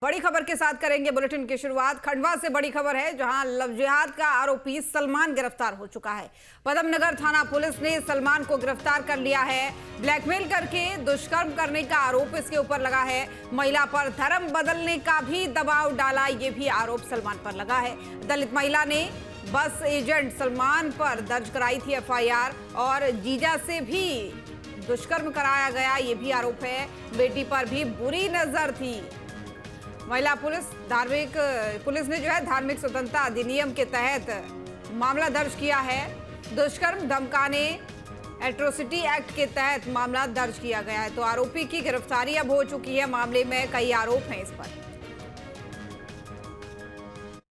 बड़ी खबर के साथ करेंगे बुलेटिन की शुरुआत। खंडवा से बड़ी खबर है, जहां लव जिहाद का आरोपी सलमान गिरफ्तार हो चुका है। पदमनगर थाना पुलिस ने सलमान को गिरफ्तार कर लिया है। ब्लैकमेल करके दुष्कर्म करने का आरोप इसके ऊपर लगा है। महिला पर धर्म बदलने का भी दबाव डाला, ये भी आरोप सलमान पर लगा है। दलित महिला ने बस एजेंट सलमान पर दर्ज कराई थी एफआईआर और जीजा से भी दुष्कर्म कराया गया, ये भी आरोप है। बेटी पर भी बुरी नजर थी। महिला पुलिस ने जो है धार्मिक स्वतंत्रता अधिनियम के तहत मामला दर्ज किया है। दुष्कर्म धमकाने एट्रोसिटी एक्ट के तहत मामला दर्ज किया गया है। तो आरोपी की गिरफ्तारी अब हो चुकी है। मामले में कई आरोप हैं इस पर।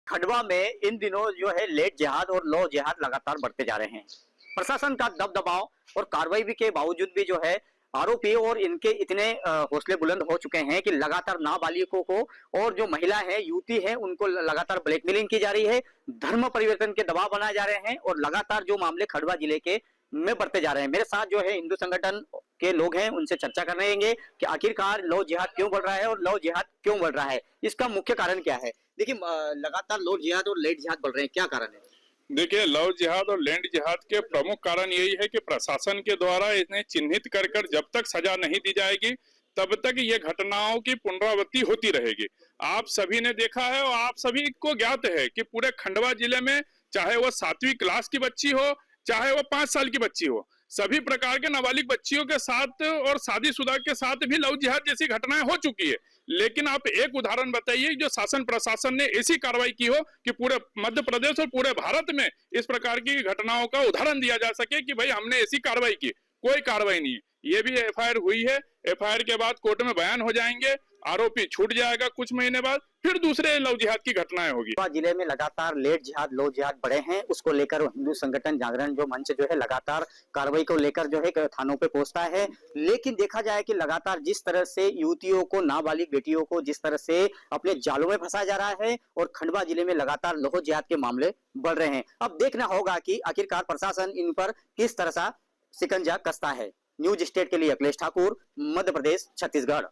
खंडवा में इन दिनों जो है लेट जिहाद और लो जिहाद लगातार बढ़ते जा रहे हैं। प्रशासन का दबदबाव और कार्रवाई भी के बावजूद भी जो है आरोपी और इनके इतने हौसले बुलंद हो चुके हैं कि लगातार नाबालिगों को और जो महिला है, युवती है, उनको लगातार ब्लैकमेलिंग की जा रही है। धर्म परिवर्तन के दबाव बनाए जा रहे हैं और लगातार जो मामले खंडवा जिले के में बढ़ते जा रहे हैं। मेरे साथ जो है हिंदू संगठन के लोग हैं, उनसे चर्चा कर रहे हैं कि आखिरकार लव जिहाद क्यों बढ़ रहा है और लव जिहाद क्यों बढ़ रहा है, इसका मुख्य कारण क्या है। देखिए, लगातार लव जिहाद और लेट जिहाद बढ़ रहे हैं, क्या कारण है? देखिए, लव जिहाद और लैंड जिहाद के प्रमुख कारण यही है कि प्रशासन के द्वारा इन्हें चिन्हित कर जब तक सजा नहीं दी जाएगी तब तक ये घटनाओं की पुनरावृत्ति होती रहेगी। आप सभी ने देखा है और आप सभी को ज्ञात है कि पूरे खंडवा जिले में चाहे वो 7वीं क्लास की बच्ची हो, चाहे वो 5 साल की बच्ची हो, सभी प्रकार के नाबालिग बच्चियों के साथ और शादीशुदा के साथ भी लव जिहाद जैसी घटनाएं हो चुकी है। लेकिन आप एक उदाहरण बताइए जो शासन प्रशासन ने ऐसी कार्रवाई की हो कि पूरे मध्य प्रदेश और पूरे भारत में इस प्रकार की घटनाओं का उदाहरण दिया जा सके कि भाई हमने ऐसी कार्रवाई की। कोई कार्रवाई नहीं है। ये भी एफआईआर हुई है, एफआईआर के बाद कोर्ट में बयान हो जाएंगे, आरोपी छूट जाएगा, कुछ महीने बाद फिर दूसरे लव जिहाद की घटनाएं होगी। जिले में लगातार लेट जिहाद लो जिहाद बढ़े हैं, उसको लेकर हिंदू संगठन जागरण जो मंच जो है लगातार कार्रवाई को लेकर जो है थानों पे पहुंचता है। लेकिन देखा जाए कि लगातार जिस तरह से युवतियों को, नाबालिग बेटियों को जिस तरह से अपने जालों में फंसाया जा रहा है और खंडवा जिले में लगातार लव जिहाद के मामले बढ़ रहे हैं। अब देखना होगा कि आखिरकार प्रशासन इन पर किस तरह से शिकंजा कसता है। न्यूज स्टेट के लिए अखिलेश ठाकुर, मध्य प्रदेश, छत्तीसगढ़।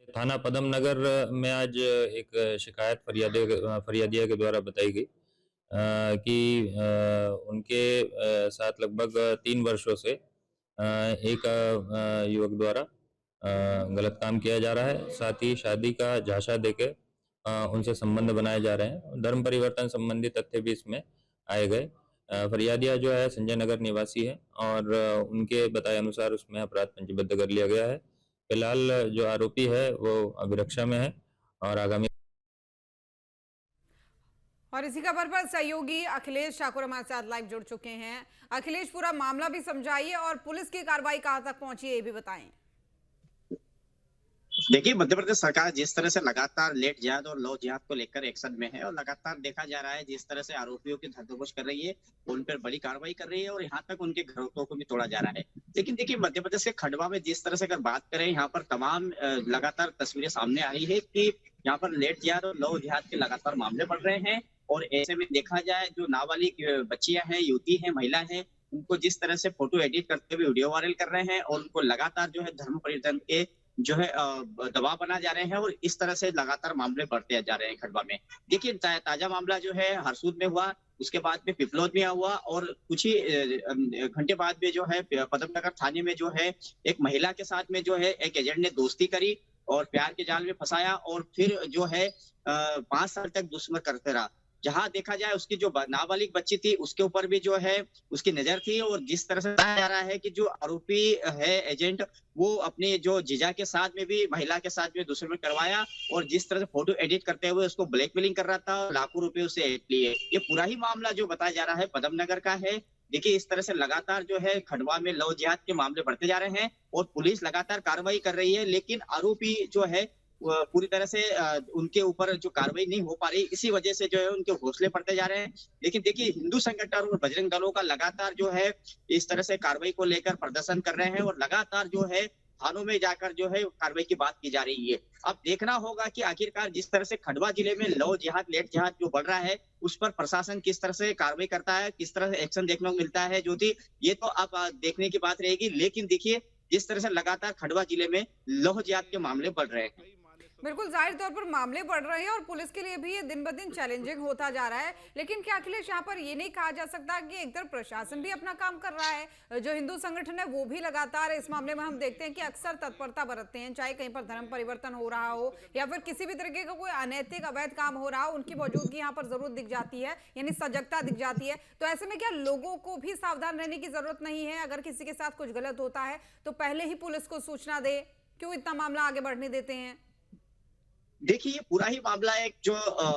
थाना पदमनगर में आज एक शिकायत फरियादिया के द्वारा बताई गई कि उनके साथ लगभग 3 वर्षों से एक युवक द्वारा गलत काम किया जा रहा है। साथ ही शादी का झांसा देके उनसे संबंध बनाए जा रहे हैं। धर्म परिवर्तन संबंधी तथ्य भी इसमें आए गए। फरियादिया जो है संजय नगर निवासी है और उनके बताए अनुसार उसमें अपराध पंजीबद्ध कर लिया गया है। फिलहाल जो आरोपी है वो अभिरक्षा में है और आगामी। और इसी खबर पर सहयोगी अखिलेश ठाकुर हमारे साथ लाइव जुड़ चुके हैं। अखिलेश, पूरा मामला भी समझाइए और पुलिस की कार्रवाई कहां तक पहुंची है ये भी बताएं। देखिए, मध्य प्रदेश सरकार जिस तरह से लगातार लेट जिहाद और लव जिहाद को लेकर एक्शन में है और लगातार देखा जा रहा है जिस तरह से आरोपियों की धरपकड़ कर रही है, उन पर बड़ी कार्रवाई कर रही है और यहाँ तक उनके घरों को भी तोड़ा जा रहा है। लेकिन देखिए, मध्य प्रदेश के खंडवा में जिस तरह से अगर बात करें, यहाँ पर तमाम लगातार तस्वीरें सामने आ रही है कि यहाँ पर लेट जिहाद और लव जिहाद के लगातार मामले बढ़ रहे हैं। और ऐसे में देखा जाए जो नाबालिग बच्चियां हैं, युवती हैं, महिला हैं, उनको जिस तरह से फोटो एडिट करते हुए वीडियो वायरल कर रहे हैं और उनको लगातार जो है धर्म परिवर्तन के जो है दबाव बना जा रहे हैं और इस तरह से लगातार मामले बढ़ते जा रहे हैं खंडवा में। देखिए, ताजा मामला जो है हरसूद में हुआ, उसके बाद में पिपलोद में हुआ और कुछ ही घंटे बाद में जो है पदमनगर थाने में जो है एक महिला के साथ में जो है एक एजेंट ने दोस्ती करी और प्यार के जाल में फंसाया और फिर जो है 5 साल तक दुश्मन करते रहा। जहां देखा जाए उसकी जो नाबालिग बच्ची थी उसके ऊपर भी जो है उसकी नजर थी और जिस तरह से बताया जा रहा है कि जो आरोपी है एजेंट, वो अपने जो जीजा के साथ में भी महिला के साथ में दुश्मन करवाया और जिस तरह से फोटो एडिट करते हुए उसको ब्लैकमेलिंग कर रहा था, लाखों रुपए उससे लिए। ये पूरा ही मामला जो बताया जा रहा है पदमनगर का है। देखिए, इस तरह से लगातार जो है खंडवा में लव जिहाद के मामले बढ़ते जा रहे हैं और पुलिस लगातार कार्रवाई कर रही है। लेकिन आरोपी जो है पूरी तरह से उनके ऊपर जो कार्रवाई नहीं हो पा रही, इसी वजह से जो है उनके हौसले बढ़ते जा रहे हैं। लेकिन देखिए, हिंदू संगठन और बजरंग दलों का लगातार जो है इस तरह से कार्रवाई को लेकर प्रदर्शन कर रहे हैं और लगातार जो है थानों में जाकर जो है कार्रवाई की बात की जा रही है। अब देखना होगा कि आखिरकार जिस तरह से खंडवा जिले में लव जिहाद लेट जिहाद जो बढ़ रहा है उस पर प्रशासन किस तरह से कार्रवाई करता है, किस तरह से एक्शन देखने को मिलता है, जो थी ये तो अब देखने की बात रहेगी। लेकिन देखिए, जिस तरह से लगातार खंडवा जिले में लौह जिहाद के मामले बढ़ रहे हैं। बिल्कुल, जाहिर तौर पर मामले बढ़ रहे हैं और पुलिस के लिए भी ये दिन ब दिन चैलेंजिंग होता जा रहा है। लेकिन क्या अखिलेश, यहाँ पर ये नहीं कहा जा सकता कि एक तरफ प्रशासन भी अपना काम कर रहा है, जो हिंदू संगठन है वो भी लगातार इस मामले में हम देखते हैं कि अक्सर तत्परता बरतते हैं, चाहे कहीं पर धर्म परिवर्तन हो रहा हो या फिर किसी भी तरीके का कोई अनैतिक अवैध काम हो रहा हो, उनकी मौजूदगी यहाँ पर जरूर दिख जाती है, यानी सजगता दिख जाती है। तो ऐसे में क्या लोगों को भी सावधान रहने की जरूरत नहीं है? अगर किसी के साथ कुछ गलत होता है तो पहले ही पुलिस को सूचना दे, क्यों इतना मामला आगे बढ़ने देते हैं? देखिए, ये पूरा ही मामला एक जो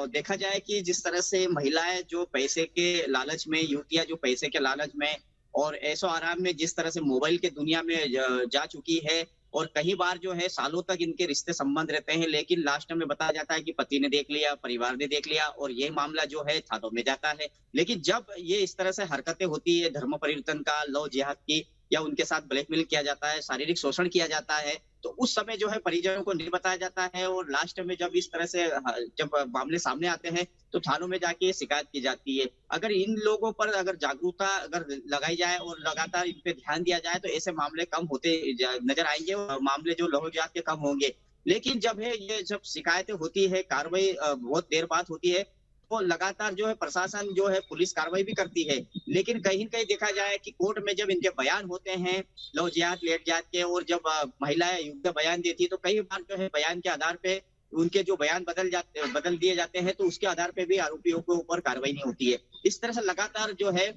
देखा जाए कि जिस तरह से महिलाएं जो पैसे के लालच में, युवतियां जो पैसे के लालच में और ऐशो आराम में जिस तरह से मोबाइल के दुनिया में जा चुकी है, और कई बार जो है सालों तक इनके रिश्ते संबंध रहते हैं, लेकिन लास्ट में बताया जाता है कि पति ने देख लिया, परिवार ने देख लिया और ये मामला जो है थानों में जाता है। लेकिन जब ये इस तरह से हरकतें होती है धर्म परिवर्तन का, लव जिहाद की, या उनके साथ ब्लैकमेल किया जाता है, शारीरिक शोषण किया जाता है, तो उस समय जो है परिजनों को नहीं बताया जाता है और लास्ट में जब इस तरह से जब मामले सामने आते हैं तो थानों में जाके शिकायत की जाती है। अगर इन लोगों पर अगर जागरूकता अगर लगाई जाए और लगातार इन पे ध्यान दिया जाए तो ऐसे मामले कम होते नजर आएंगे और मामले जो लौह जिहाद के कम होंगे। लेकिन जब है ये जब शिकायतें होती है, कार्रवाई बहुत देर बाद होती है, तो लगातार जो है प्रशासन जो है पुलिस कार्रवाई भी करती है, लेकिन कहीं न कहीं देखा जाए कि कोर्ट में जब इनके बयान होते हैं लव जिहाद, लेट जिहाद के, और जब महिलाएं युक्त बयान देती है तो कई बार जो है बयान के आधार पे उनके जो बयान बदल दिए जाते हैं, तो उसके आधार पे भी आरोपियों के ऊपर कार्रवाई नहीं होती है। इस तरह से लगातार जो है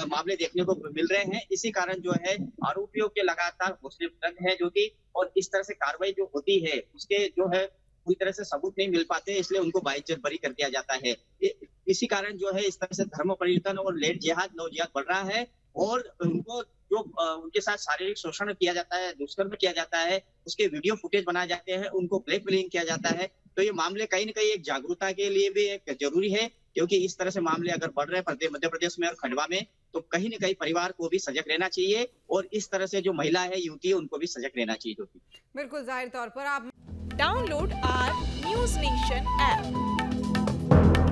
मामले देखने को मिल रहे हैं। इसी कारण जो है आरोपियों के लगातार हौसले बुलंद है जो कि, और इस तरह से कार्रवाई जो होती है उसके जो है पूरी तरह से सबूत नहीं मिल पाते, इसलिए उनको बाइज्जत बरी कर दिया जाता है। इसी कारण जो है इस तरह से धर्म परिवर्तन और लेट जिहाद, लव जिहाद बढ़ रहा है और उनको जो उनके साथ शारीरिक शोषण किया जाता है, दुष्कर्म किया जाता है, उसके वीडियो फुटेज बनाए जाते हैं, उनको ब्लैकमेलिंग किया जाता है। तो ये मामले कहीं न कहीं एक जागरूकता के लिए भी एक जरूरी है, क्योंकि इस तरह से मामले अगर बढ़ रहे हैं मध्य प्रदेश में और खंडवा में, तो कहीं न कहीं परिवार को भी सजग रहना चाहिए और इस तरह से जो महिला है, युवती है, उनको भी सजग रहना चाहिए। बिल्कुल, जाहिर तौर पर आप Download our News Nation app.